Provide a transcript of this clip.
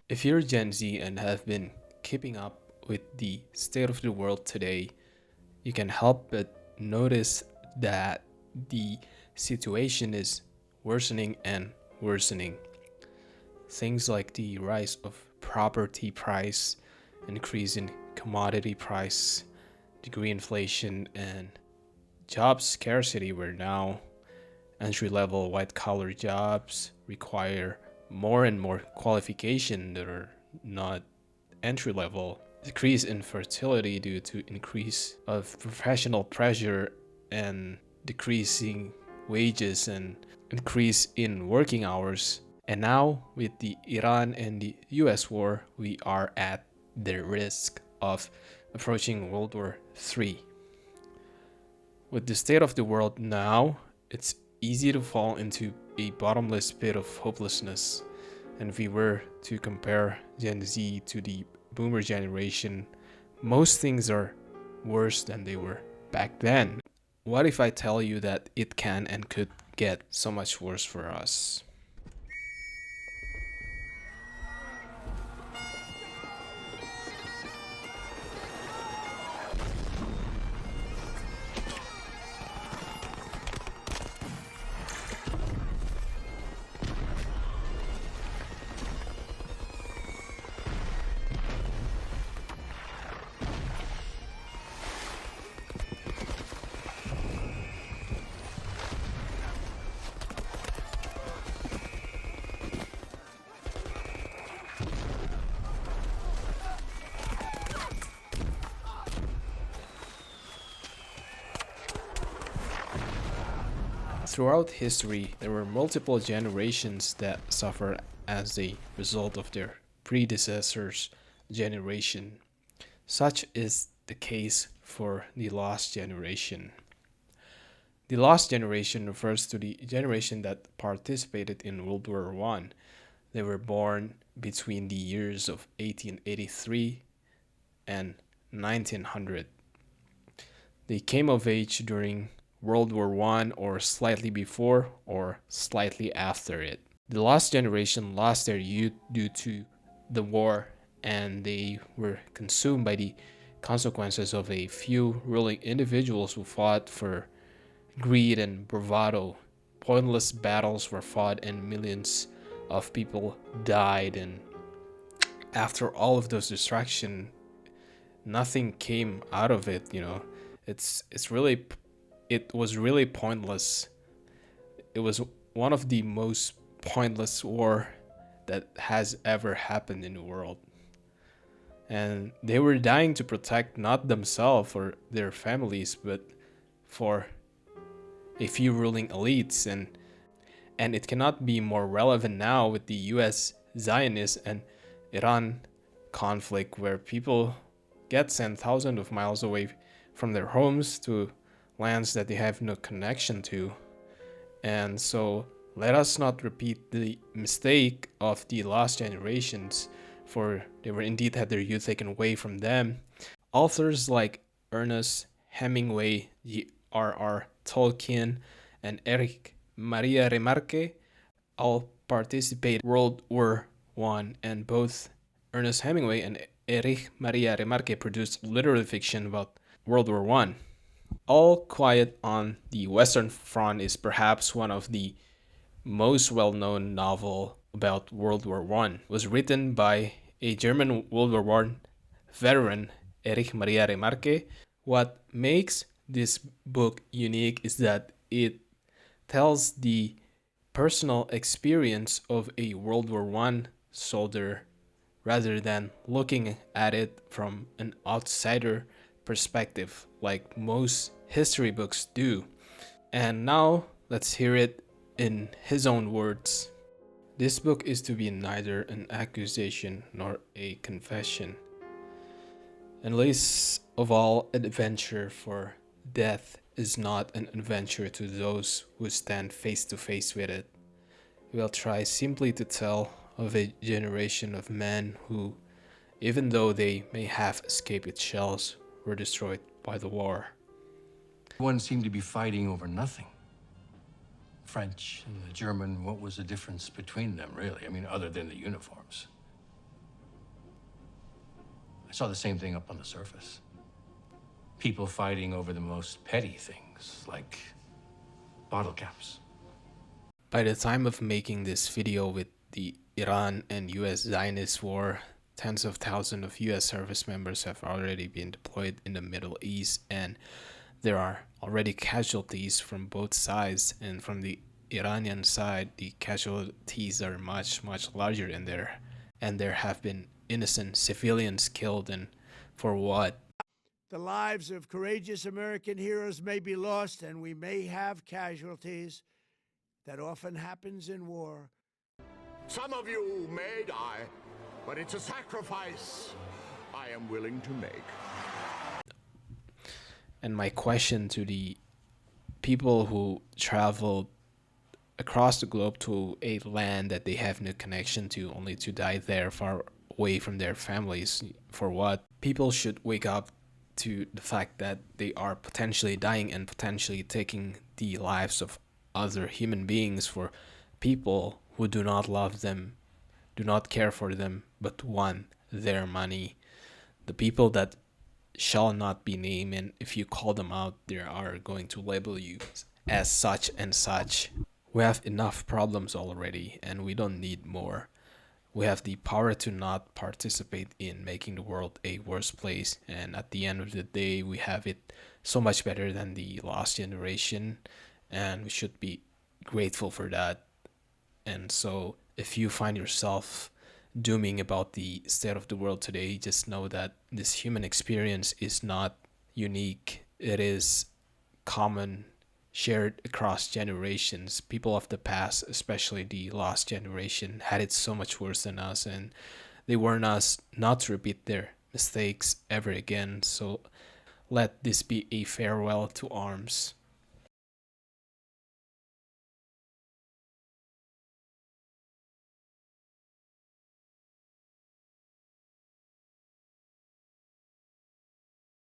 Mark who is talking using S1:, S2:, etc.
S1: If you're Gen Z and have been keeping up with the state of the world today, you can help but notice that the situation is worsening and worsening. Things like the rise of property price, increase in commodity price, degree inflation, and job scarcity, where now entry level white collar jobs require more and more qualification that are not entry level. Decrease in fertility due to increase of professional pressure and decreasing wages and increase in working hours. And now with the Iran and the US war, we are at the risk of approaching World War III. With the state of the world now, it's easy to fall into a bottomless pit of hopelessness. And if we were to compare Gen Z to the boomer generation, most things are worse than they were back then. What if I tell you that it can and could get so much worse for us? Throughout history, there were multiple generations that suffered as a result of their predecessors' generation. Such is the case for the lost generation. The lost generation refers to the generation that participated in World War I. They were born between the years of 1883 and 1900. They came of age during World War I or slightly before or slightly after it. The lost generation lost their youth due to the war, and they were consumed by the consequences of a few ruling individuals who fought for greed and bravado. Pointless battles were fought and millions of people died, and after all of those distractions, nothing came out of it. It was really pointless. It was one of the most pointless war that has ever happened in the world. And they were dying to protect not themselves or their families, but for a few ruling elites. And it cannot be more relevant now with the US Zionist and Iran conflict, where people get sent thousands of miles away from their homes to lands that they have no connection to. And so let us not repeat the mistake of the lost generations, for they were indeed had their youth taken away from them. Authors like Ernest Hemingway, J.R.R. Tolkien, and Eric Maria Remarque all participated in World War I, and both Ernest Hemingway and Erich Maria Remarque produced literary fiction about World War I. All Quiet on the Western Front is perhaps one of the most well-known novel about World War I. It was written by a German World War I veteran, Erich Maria Remarque. What makes this book unique is that it tells the personal experience of a World War I soldier rather than looking at it from an outsider perspective like most history books do. And now let's hear it in his own words. This book is to be neither an accusation nor a confession, and least of all adventure, for death is not an adventure to those who stand face to face with it. We'll try simply to tell of a generation of men who, even though they may have escaped its shells, were destroyed by the war.
S2: One seemed to be fighting over nothing. French and the German, what was the difference between them, really? I mean, other than the uniforms. saw the same thing up on the surface. People fighting over the most petty things, like bottle caps.
S1: By the time of making this video with the Iran and US Zionist war, tens of thousands of US service members have already been deployed in the Middle East, and there are already casualties from both sides. And from the Iranian side, the casualties are much, much larger in there, and there have been innocent civilians killed. And for what?
S3: The lives of courageous American heroes may be lost, and we may have casualties. That often happens in war.
S4: Some of you may die, but it's a sacrifice I am willing to make.
S1: And my question to the people who traveled across the globe to a land that they have no connection to, only to die there far away from their families, for what? People should wake up to the fact that they are potentially dying and potentially taking the lives of other human beings for people who do not love them, do not care for them, but want their money. The people that shall not be named, and if you call them out, they are going to label you as such and such. We have enough problems already, and we don't need more. We have the power to not participate in making the world a worse place, and at the end of the day, we have it so much better than the last generation, and we should be grateful for that. And so if you find yourself dooming about the state of the world today, just know that this human experience is not unique. It is common, shared across generations. People of the past, especially the last generation, had it so much worse than us, and they warned us not to repeat their mistakes ever again. So let this be a farewell to arms.